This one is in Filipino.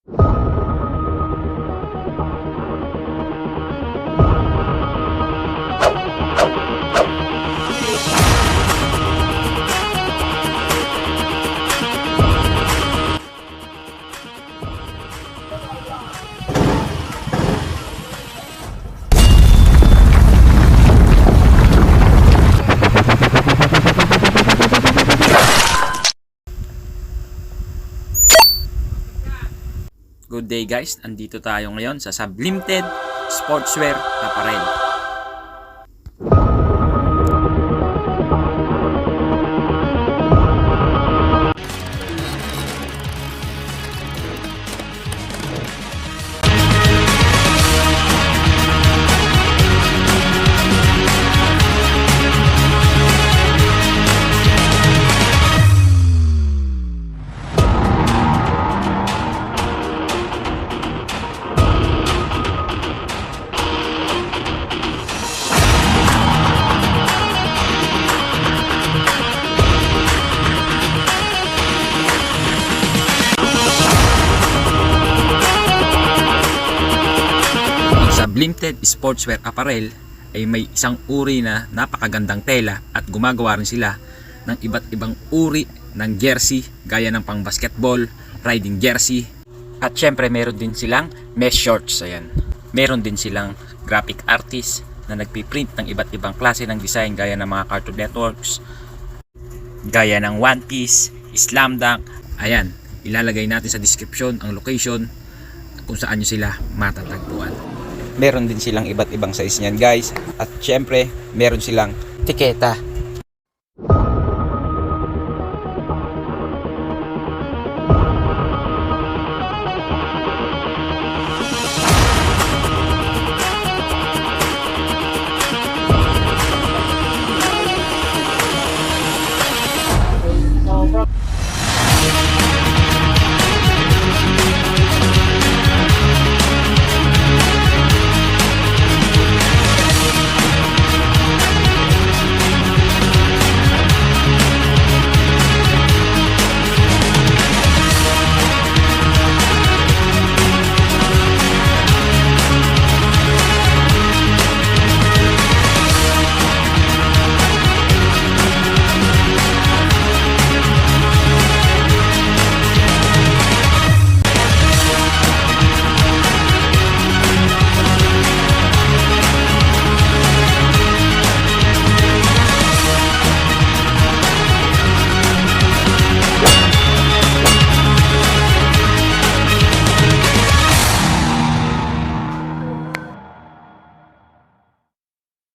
Good day guys, andito tayo ngayon sa Sublimited Sportswear Apparel. Sublimited Sportswear Apparel ay may isang uri na napakagandang tela at gumagawa rin sila ng iba't ibang uri ng jersey gaya ng pang basketball, riding jersey, at syempre meron din silang mesh shorts. Ayan. Meron din silang graphic artist na nagpiprint ng iba't ibang klase ng design gaya ng mga Cartoon Networks, gaya ng One Piece, Slam Dunk. Ayan, ilalagay natin sa description ang location kung saan nyo sila matatagpuan. Meron din silang iba't ibang size niyan guys. At syempre, meron silang tiketa